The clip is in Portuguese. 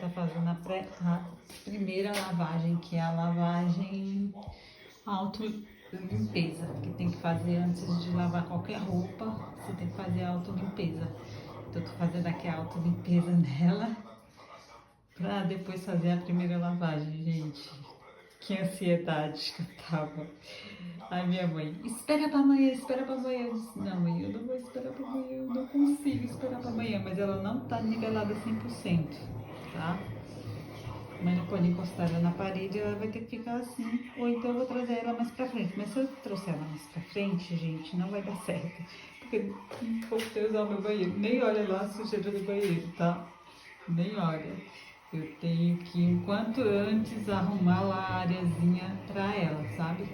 tá fazendo a primeira lavagem, que é a lavagem auto-limpeza, que tem que fazer antes de lavar qualquer roupa, você tem que fazer a auto-limpeza. Então, eu tô fazendo aqui a auto-limpeza nela, pra depois fazer a primeira lavagem, gente. Que ansiedade que eu tava. Ai, minha mãe, espera pra amanhã, espera pra amanhã. Eu disse, não, mãe, eu não vou esperar pra amanhã, eu não consigo esperar pra amanhã. Mas ela não tá nivelada 100%, tá? Mas não pode encostar ela na parede, ela vai ter que ficar assim. Ou então eu vou trazer ela mais pra frente. Mas se eu trouxer ela mais pra frente, gente, não vai dar certo. Porque voltei a usar o meu banheiro. Nem olha lá a sujeira do banheiro, tá? Nem olha. Eu tenho que, enquanto antes, arrumar lá a areazinha pra ela, sabe?